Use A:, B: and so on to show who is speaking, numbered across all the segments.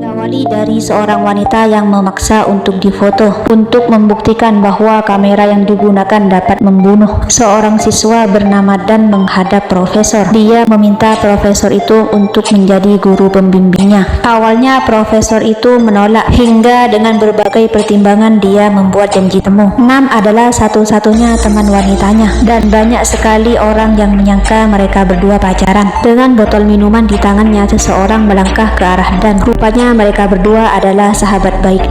A: Diawali dari seorang wanita yang memaksa untuk difoto untuk membuktikan bahwa kamera yang digunakan dapat membunuh. Seorang siswa bernama Dan menghadap profesor. Dia meminta profesor itu untuk menjadi guru pembimbingnya. Awalnya profesor itu menolak hingga dengan berbagai pertimbangan dia membuat janji temu. Nam adalah satu-satunya teman wanitanya dan banyak sekali orang yang menyangka mereka berdua pacaran. Dengan botol minuman di tangannya, seseorang melangkah ke arah Dan. Rupanya mereka berdua adalah sahabat baik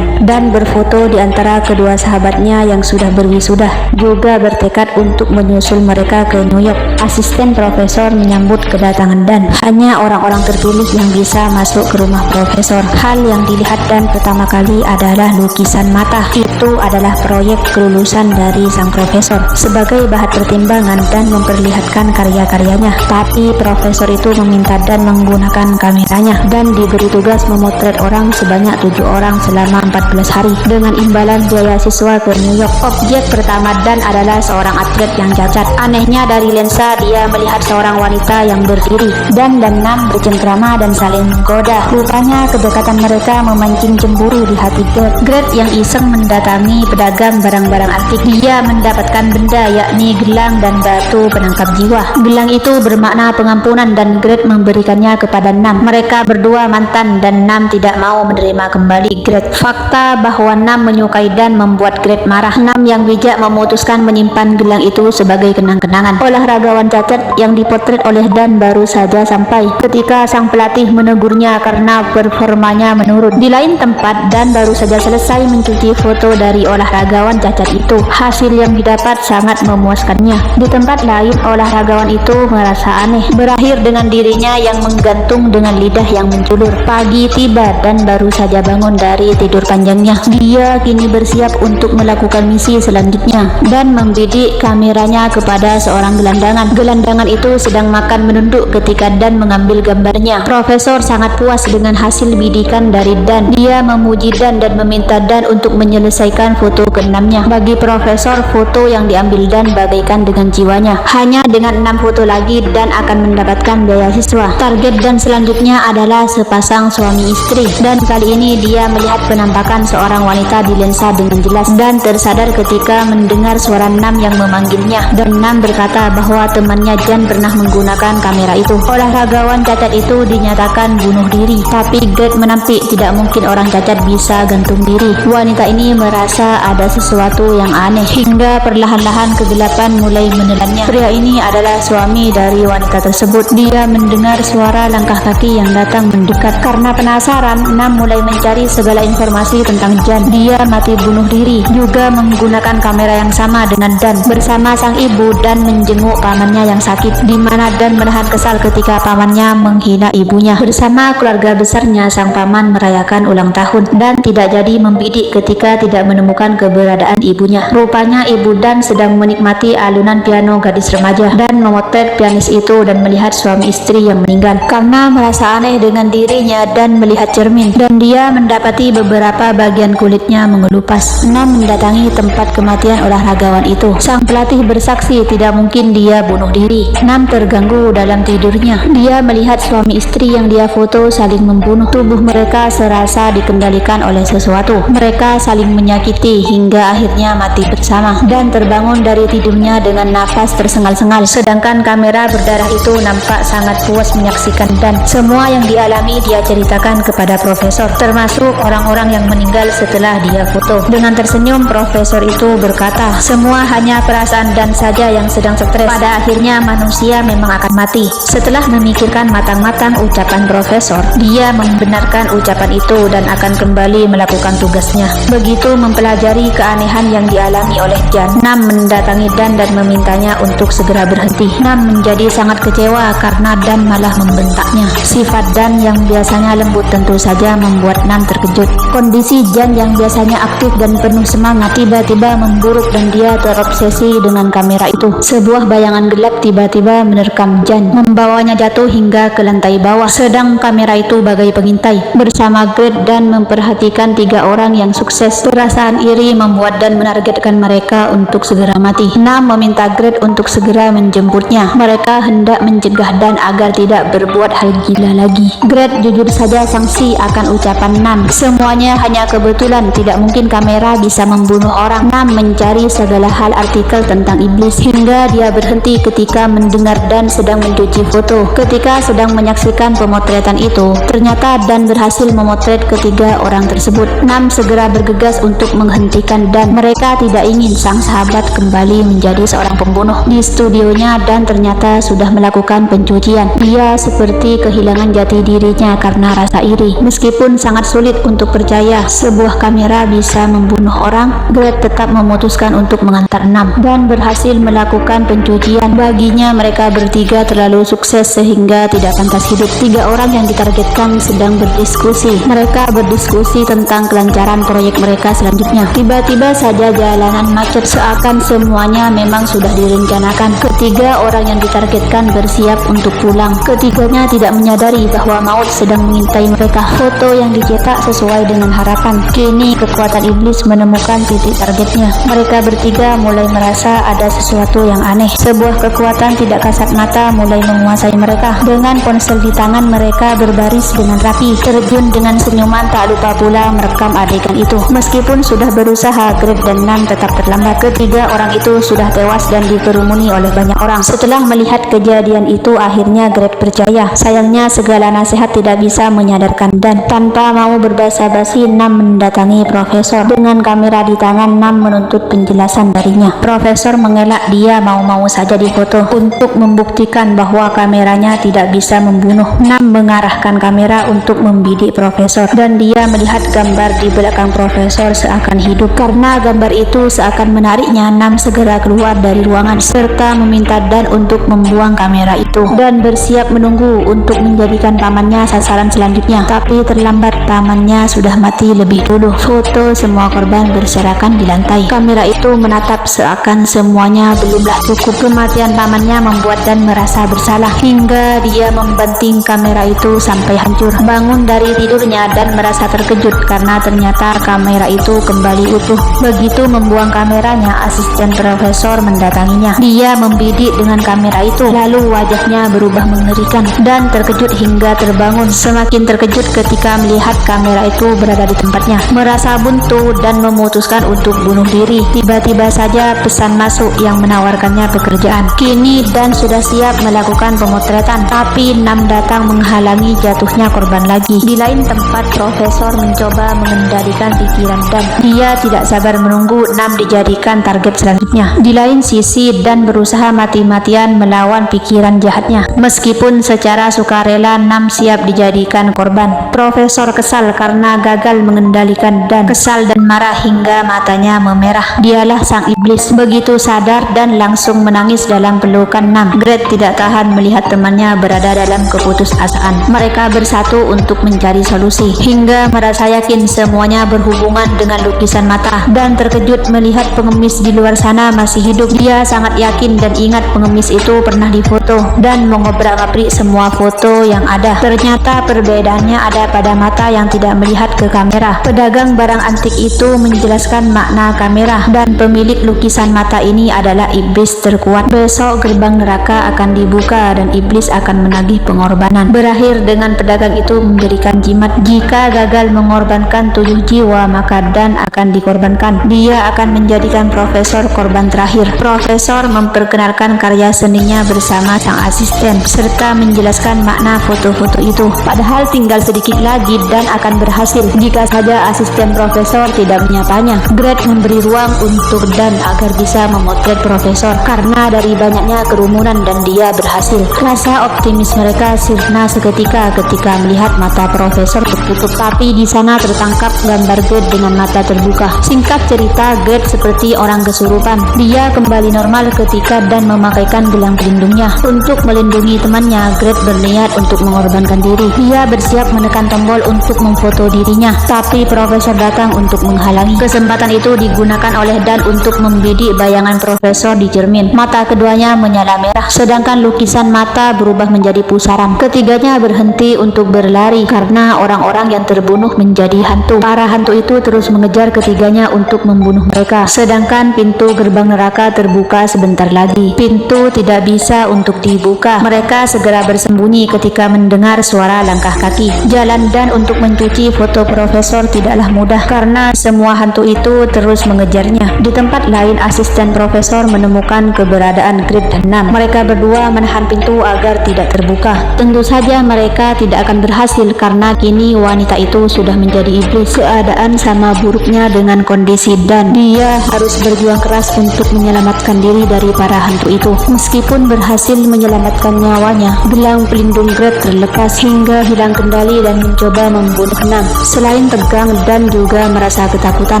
A: Dan berfoto di antara kedua sahabatnya yang sudah berwisuda, juga bertekad untuk menyusul mereka ke New York. Asisten profesor menyambut kedatangan Dan. Hanya orang-orang terpilih yang bisa masuk ke rumah profesor. Hal yang dilihat Dan pertama kali adalah lukisan mata. Itu adalah proyek kelulusan dari sang profesor. Sebagai bahan pertimbangan, Dan memperlihatkan karya-karyanya, tapi profesor itu meminta Dan menggunakan kameranya dan diberi tugas memotret orang sebanyak 7 orang selama 14 hari dengan imbalan biaya siswa ke New York. Objek pertama Dan adalah seorang atlet yang cacat. Anehnya dari lensa dia melihat seorang wanita yang berdiri. Dan Nam bercengkrama dan saling menggoda. Rupanya kedekatan mereka memancing cemburu di hati Gret yang iseng mendatangi pedagang barang-barang antik. Dia mendapatkan benda yakni gelang dan batu penangkap jiwa. Gelang itu bermakna pengampunan dan Gret memberikannya kepada Nam. Mereka berdua mantan dan Nam tidak mau menerima kembali Gret. Fakta bahwa Nam menyukai Dan membuat Gret marah. Nam yang bijak memutuskan menyimpan gelang itu sebagai kenang-kenangan. Olahragawan cacat yang dipotret oleh Dan baru saja sampai ketika sang pelatih menegurnya karena performanya menurun. Di lain tempat, Dan baru saja selesai mencuci foto dari olahragawan cacat itu. Hasil yang didapat sangat memuaskannya. Di tempat lain, olahragawan itu merasa aneh. Berakhir dengan dirinya yang menggantung dengan lidah yang menculur. Pagi tiba Dan baru saja bangun dari tidur panjangnya. Dia kini bersiap untuk melakukan misi selanjutnya dan membidik kameranya kepada seorang gelandangan. Gelandangan itu sedang makan menunduk ketika Dan mengambil gambarnya. Profesor sangat puas dengan hasil bidikan dari Dan. Dia memuji Dan meminta Dan untuk menyelesaikan foto ke-6-nya. Bagi profesor, foto yang diambil Dan bagaikan dengan jiwanya. Hanya dengan 6 foto lagi Dan akan mendapatkan beasiswa. Target Dan selanjutnya adalah sepasang suami istri, dan kali ini dia melihat penampakan seorang wanita di lensa dengan jelas. Dan tersadar ketika mendengar suara Nam yang memanggilnya, dan Nam berkata bahwa temannya Jan pernah menggunakan kamera itu. Olahragawan cacat itu dinyatakan bunuh diri, tapi Gret menampik tidak mungkin orang cacat bisa gantung diri. Wanita ini merasa ada sesuatu yang aneh hingga perlahan-lahan kegelapan mulai menelannya. Pria ini adalah suami dari wanita tersebut. Dia mendengar suara langkah kaki yang datang mendekat. Karena penasaran, Nam mulai mencari segala informasi tentang Jan. Dia mati bunuh diri, juga menggunakan kamera yang sama dengan Dan. Bersama sang ibu, Dan menjenguk pamannya yang sakit, di mana Dan menahan kesal ketika pamannya menghina ibunya. Bersama keluarga besarnya, sang paman merayakan ulang tahun. Dan tidak jadi membidik ketika tidak menemukan keberadaan ibunya. Rupanya ibu Dan sedang menikmati alunan piano gadis remaja dan memotret pianis itu dan melihat suami istri yang meninggal. Karena merasa aneh dengan dirinya, Dan melihat cermin dan dia mendapati beberapa bagian kulitnya mengelupas. Nam mendatangi tempat kematian olahragawan itu. Sang pelatih bersaksi tidak mungkin dia bunuh diri. Nam terganggu dalam tidurnya. Dia melihat suami istri yang dia foto saling membunuh. Tubuh mereka serasa dikendalikan oleh sesuatu. Mereka saling menyakiti hingga akhirnya mati bersama. Dan terbangun dari tidurnya dengan nafas tersengal-sengal. Sedangkan kamera berdarah itu nampak sangat puas menyaksikan Dan. Semua yang dialami dia ceritakan kepada profesor, termasuk orang-orang yang meninggal setelah dia foto. Dengan tersenyum, profesor itu berkata, semua hanya perasaan Dan saja yang sedang stres. Pada akhirnya manusia memang akan mati. Setelah memikirkan matang-matang ucapan profesor, dia membenarkan ucapan itu dan akan kembali melakukan tugasnya. Begitu mempelajari keanehan yang dialami oleh Jan, Nam mendatangi Dan memintanya untuk segera berhenti. Nam menjadi sangat kecewa karena Dan malah membentaknya. Sifat Dan yang biasanya lembut tentu saja membuat Nam terkejut. Kondisi Jan yang biasanya aktif dan penuh semangat tiba-tiba memburuk dan dia terobsesi dengan kamera itu. Sebuah bayangan gelap tiba-tiba menerkam Jan, membawanya jatuh hingga ke lantai bawah. Sedang kamera itu bagai pengintai bersama Gret dan memperhatikan 3 orang yang sukses. Perasaan iri membuat Dan menargetkan mereka untuk segera mati. Nam meminta Gret untuk segera menjemputnya. Mereka hendak mencegah Dan agar tidak berbuat hal gila lagi. Gret jujur saja bersangsi akan ucapan Nam. Semuanya hanya kebetulan, tidak mungkin kamera bisa membunuh orang. Nam mencari segala hal artikel tentang iblis hingga dia berhenti ketika mendengar Dan sedang mencuci foto. Ketika sedang menyaksikan pemotretan itu, ternyata Dan berhasil memotret ketiga orang tersebut. Nam segera bergegas untuk menghentikan Dan. Mereka tidak ingin sang sahabat kembali menjadi seorang pembunuh. Di studionya Dan ternyata sudah melakukan pencucian. Dia seperti kehilangan jati dirinya karena rasa iri. Meskipun sangat sulit untuk percaya sebuah kamera bisa membunuh orang, Greg tetap memutuskan untuk mengantar Nam dan berhasil melakukan pencucian. Baginya mereka bertiga terlalu sukses sehingga tidak pantas hidup. Tiga orang yang ditargetkan sedang berdiskusi. Mereka berdiskusi tentang kelancaran proyek mereka selanjutnya. Tiba-tiba saja jalanan macet, seakan semuanya memang sudah direncanakan. Ketiga orang yang ditargetkan bersiap untuk pulang. Ketiganya tidak menyadari bahwa maut sedang mengintai mereka. Foto yang dicetak sesuai dengan harapan. Kini kekuatan iblis menemukan titik targetnya. Mereka bertiga mulai merasa ada sesuatu yang aneh. Sebuah kekuatan tidak kasat mata mulai menguasai mereka. Dengan ponsel di tangan, mereka berbaris dengan rapi, terjun dengan senyuman, tak lupa pula merekam adegan itu. Meskipun sudah berusaha, Greg dan Nam tetap terlambat. Ketiga orang itu sudah tewas dan dikerumuni oleh banyak orang. Setelah melihat kejadian itu, akhirnya Greg percaya. Sayangnya segala nasihat tidak bisa menyadarkan Dan. Tanpa mau berbasa-basi, Nam mendatangi Profesor. Dengan kamera di tangan, Nam menuntut penjelasan darinya. Profesor mengelak. Dia mau-mau saja difoto untuk membuktikan bahwa kameranya tidak bisa membunuh. Nam mengarahkan kamera untuk membidik Profesor dan dia melihat gambar di belakang Profesor seakan hidup. Karena gambar itu seakan menariknya, Nam segera keluar dari ruangan serta meminta Dan untuk membuang kamera itu dan bersiap menunggu untuk menjadikan pamannya sasaran selanjutnya. Tapi terlambat, pamannya sudah mati lebih dulu. Foto semua korban berserakan di lantai. Kamera itu menatap seakan semuanya belumlah cukup. Kematian pamannya membuat Dan merasa bersalah hingga dia membanting kamera itu sampai hancur. Bangun dari tidurnya, Dan merasa terkejut karena ternyata kamera itu kembali utuh. Begitu membuang kameranya, asisten Profesor mendatanginya. Dia membidik dengan kamera itu, lalu wajahnya berubah mengerikan. Dan terkejut hingga terbangun. Semakin terkejut ketika melihat kamera itu berada di tempatnya. Merasa buntu dan memutuskan untuk bunuh diri. Tiba-tiba saja pesan masuk yang menawarkannya pekerjaan. Kini Dan sudah siap melakukan pemotretan, tapi Nam datang menghalangi jatuhnya korban lagi. Di lain tempat, Profesor mencoba mengendalikan pikiran Dan. Dia tidak sabar menunggu Nam dijadikan target selanjutnya. Di lain sisi, Dan berusaha mati-matian melawan pikiran jahatnya. Meskipun secara sukarela, Nam siap dijadikan korban. Profesor kesal karena gagal mengendalikan Dan. Kesal dan marah hingga matanya memerah. Dialah sang iblis. Begitu sadar, Dan langsung menangis dalam pelukan Nam. Greg tidak tahan melihat temannya berada dalam keputusasaan. Mereka bersatu untuk mencari solusi hingga merasa yakin semuanya berhubungan dengan lukisan mata. Dan terkejut melihat pengemis di luar sana masih hidup. Dia sangat yakin dan ingat pengemis itu pernah difoto dan mengobrak-abrik semua foto yang ada. Ternyata perbedaannya ada pada mata yang tidak melihat ke kamera. Pedagang barang antik itu menjelaskan makna kamera dan pemilik lukisan mata ini adalah iblis terkuat. Besok gerbang neraka akan dibuka dan iblis akan menagih pengorbanan. Berakhir dengan pedagang itu memberikan jimat. Jika gagal mengorbankan 7 jiwa, maka Dan akan dikorbankan. Dia akan menjadikan Profesor korban terakhir. Profesor memperkenalkan karya seninya bersama sang asisten serta menjelaskan makna foto-foto itu. Padahal tinggal sedikit lagi Dan akan berhasil jika saja asisten Profesor tidak menyapanya. Greg memberi ruang untuk Dan agar bisa memotret Profesor karena dari banyaknya kerumunan dan dia berhasil. Rasa optimis mereka sirna seketika ketika melihat mata Profesor tertutup, tapi di sana tertangkap gambar Greg dengan mata terbuka. Singkat cerita, Greg seperti orang kesurupan. Dia kembali normal ketika Dan memakaikan gelang pelindungnya. Untuk melindungi temannya, Greg berniat untuk mengorbankan diri. Dia bersiap menekan tombol untuk memfoto dirinya, tapi Profesor datang untuk menghalangi. Kesempatan itu digunakan oleh Dan untuk membidik bayangan Profesor di cermin. Mata keduanya menyala merah, sedangkan lukisan mata berubah menjadi pusaran. Ketiganya berhenti untuk berlari karena orang-orang yang terbunuh menjadi hantu. Para hantu itu terus mengejar ketiganya untuk membunuh mereka, sedangkan pintu gerbang neraka terbuka sebentar lagi. Pintu tidak bisa untuk dibuka dibuka. Mereka segera bersembunyi ketika mendengar suara langkah kaki. Jalan Dan untuk mencuci foto profesor tidaklah mudah karena semua hantu itu terus mengejarnya. Di tempat lain, asisten profesor menemukan keberadaan grade 6. Mereka berdua menahan pintu agar tidak terbuka. Tentu saja mereka tidak akan berhasil karena kini wanita itu sudah menjadi iblis. Keadaan sama buruknya dengan kondisi Dan. Dia harus berjuang keras untuk menyelamatkan diri dari para hantu itu. Meskipun berhasil menyelamatkan nyawanya, gelang pelindung grade terlepas hingga hilang kendali dan mencoba membunuh Nam. Selain tegang, Dan juga merasa ketakutan.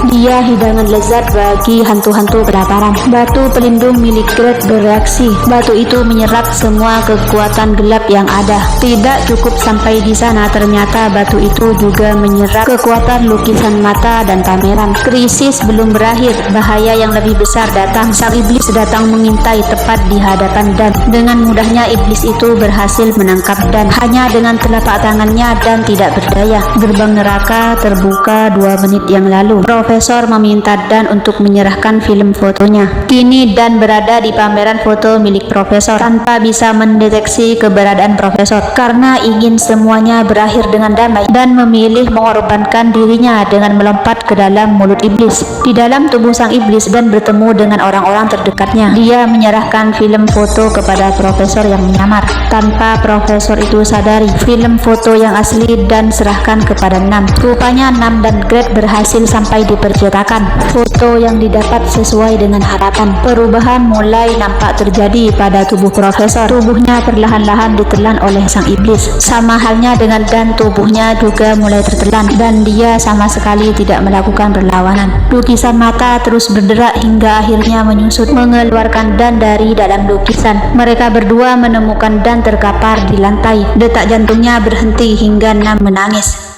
A: Dia hidangan lezat bagi hantu-hantu kelaparan. Batu pelindung milik grade bereaksi. Batu itu menyerap semua kekuatan gelap yang ada. Tidak cukup sampai di sana, ternyata batu itu juga menyerap kekuatan lukisan mata dan pameran. Krisis belum berakhir, bahaya yang lebih besar datang. Sang iblis datang mengintai tepat di hadapan Dan. Dengan mudahnya iblis itu berhasil menangkap Dan. Hanya dengan telapak tangannya Dan tidak berdaya. Gerbang neraka terbuka 2 menit yang lalu. Profesor meminta Dan untuk menyerahkan film fotonya. Kini Dan berada di pameran foto milik profesor tanpa bisa mendeteksi keberadaan profesor. Karena ingin semuanya berakhir dengan damai, Dan memilih mengorbankan dirinya dengan melompat ke dalam mulut iblis. Di dalam tubuh sang iblis, Dan bertemu dengan orang-orang terdekatnya. Dia menyerahkan film foto kepada profesor yang menyamar. Tanpa profesor itu sadari, film foto yang asli Dan serahkan kepada Nam. Rupanya Nam dan Grade berhasil sampai di percetakan. Foto yang didapat sesuai dengan harapan. Perubahan mulai nampak terjadi pada tubuh profesor. Tubuhnya perlahan-lahan ditelan oleh sang iblis. Sama halnya dengan Dan, tubuhnya juga mulai tertelan dan dia sama sekali tidak melakukan perlawanan. Lukisan mata terus berderak hingga akhirnya menyusut, mengeluarkan Dan dari dalam lukisan. Mereka berdua menemukan Dan terkapar di lantai. Detak jantungnya berhenti hingga Nam menangis.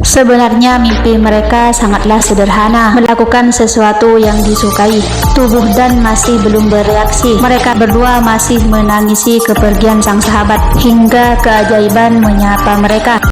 A: Sebenarnya mimpi mereka sangatlah sederhana, melakukan sesuatu yang disukai. Tubuh Dan masih belum bereaksi. Mereka berdua masih menangisi kepergian sang sahabat hingga keajaiban menyapa mereka.